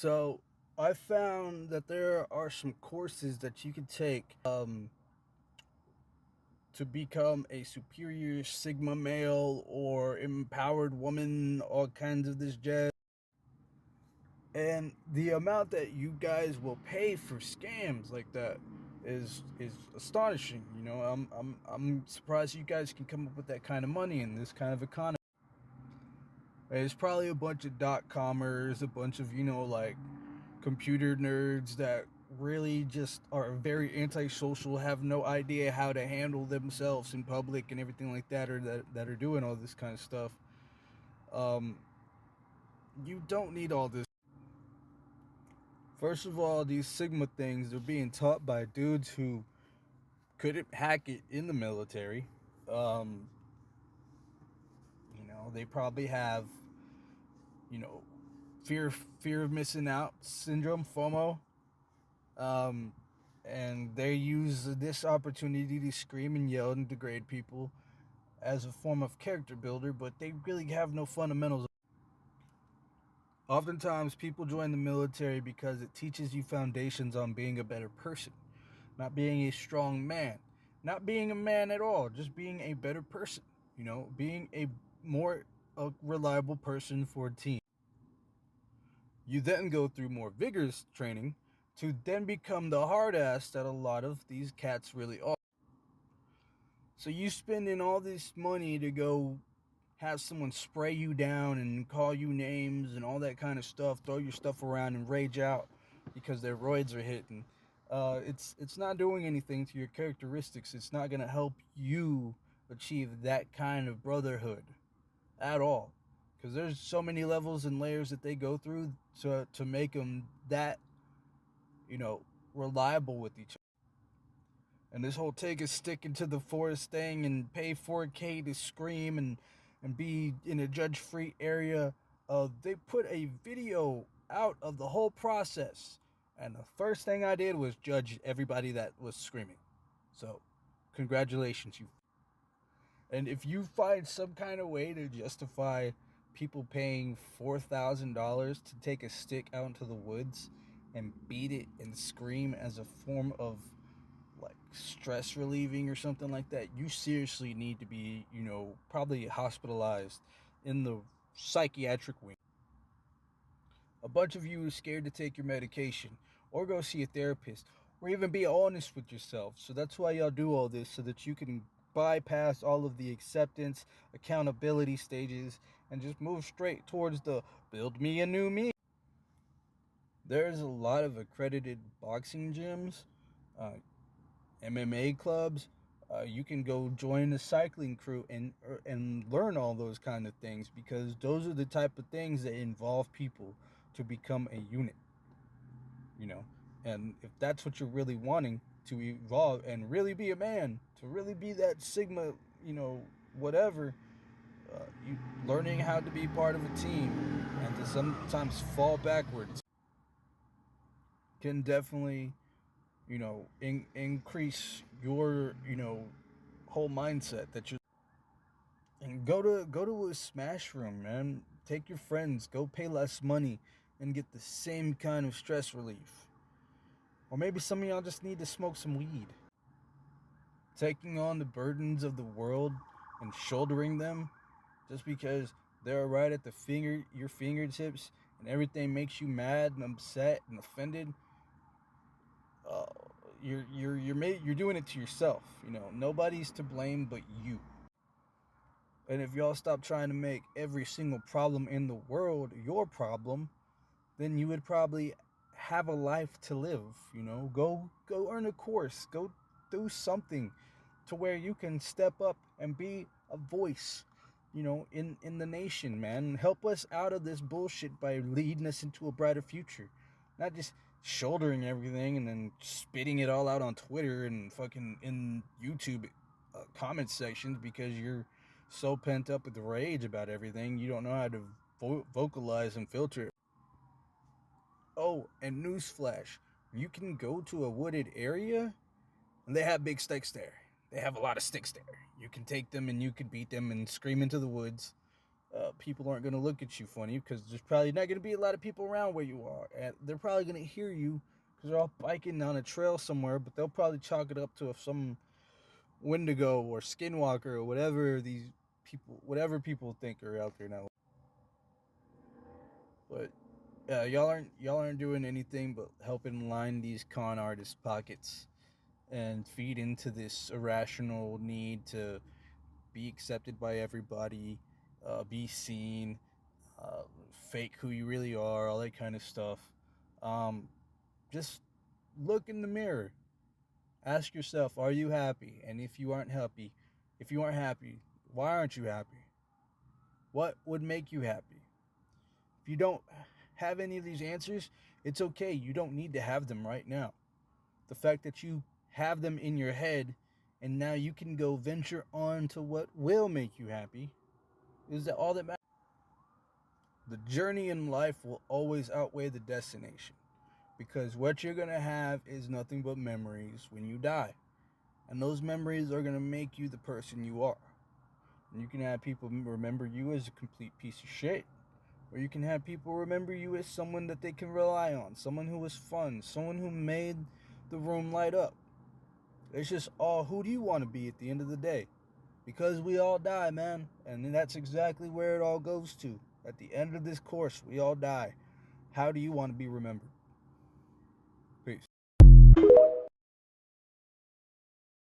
So I found that there are some courses that you can take to become a superior Sigma male or empowered woman, all kinds of this jazz. And the amount that you guys will pay for scams like that is astonishing. I'm surprised you guys can come up with that kind of money in this kind of economy. It's probably a bunch of dot-commers, a bunch of like computer nerds that really just are very antisocial, have no idea how to handle themselves in public and everything like that, or that are doing all this kind of stuff. Um, you don't need all this. First of all, these Sigma things, they're being taught by dudes who couldn't hack it in the military. Um, they probably have, you know, fear of missing out syndrome, FOMO. Um, and they use this opportunity to scream and yell and degrade people as a form of character builder, but they really have no fundamentals. Oftentimes, people join the military because it teaches you foundations on being a better person, not being a strong man, not being a man at all, just being a better person, being a more reliable person for a team. You then go through more vigorous training to then become the hard ass that a lot of these cats really are. So you spending all this money to go have someone spray you down and call you names and all that kind of stuff, throw your stuff around and rage out because their roids are hitting. It's not doing anything to your characteristics. It's not gonna help you achieve that kind of brotherhood at all, because there's so many levels and layers that they go through to make them that you know reliable with each other. And this whole take a stick into the forest thing and pay 4K to scream and be in a judge free area. They put a video out of the whole process, and the first thing I did was judge everybody that was screaming. So, congratulations, you. And if you find some kind of way to justify people paying $4,000 to take a stick out into the woods and beat it and scream as a form of like stress relieving or something like that, you seriously need to be, probably hospitalized in the psychiatric wing. A bunch of you are scared to take your medication or go see a therapist or even be honest with yourself. So that's why y'all do all this, so that you can bypass all of the acceptance, accountability stages and just move straight towards the build me a new me. There's a lot of accredited boxing gyms, MMA clubs. You can go join a cycling crew and learn all those kind of things, because those are the type of things that involve people to become a unit. You know, and if that's what you're really wanting, to evolve and really be a man, to really be that Sigma, whatever, you learning how to be part of a team and to sometimes fall backwards can definitely increase your whole mindset that you're. And go to a smash room, man. Take your friends, go pay less money and get the same kind of stress relief. Or maybe some of y'all just need to smoke some weed. Taking on the burdens of the world and shouldering them just because they're right at your fingertips, and everything makes you mad and upset and offended. uh, you're doing it to yourself. Nobody's to blame but you. And if y'all stop trying to make every single problem in the world your problem, then you would probably have a life to live. Go earn a course, go do something to where you can step up and be a voice, in the nation, man. Help us out of this bullshit by leading us into a brighter future, not just shouldering everything and then spitting it all out on Twitter and fucking in YouTube comment sections because you're so pent up with rage about everything. You don't know how to vocalize and filter it. Oh, and newsflash, you can go to a wooded area and they have big sticks there. They have a lot of sticks there. You can take them and you can beat them and scream into the woods. people aren't going to look at you funny because there's probably not going to be a lot of people around where you are. And they're probably going to hear you because they're all biking on a trail somewhere, but they'll probably chalk it up to some Wendigo or Skinwalker or whatever people think are out there now. But y'all aren't doing anything but helping line these con artists' pockets and feed into this irrational need to be accepted by everybody, be seen, fake who you really are, all that kind of stuff. Um, just look in the mirror. Ask yourself, are you happy? And if you aren't happy, why aren't you happy? What would make you happy? If you don't have any of these answers, it's okay. You don't need to have them right now. The fact that you have them in your head and now you can go venture on to what will make you happy is that all that matters. The journey in life will always outweigh the destination because what you're going to have is nothing but memories when you die. And those memories are going to make you the person you are. And you can have people remember you as a complete piece of shit. Or you can have people remember you as someone that they can rely on. Someone who was fun. Someone who made the room light up. It's just all, who do you want to be at the end of the day? Because we all die, man. And that's exactly where it all goes to. At the end of this course, we all die. How do you want to be remembered?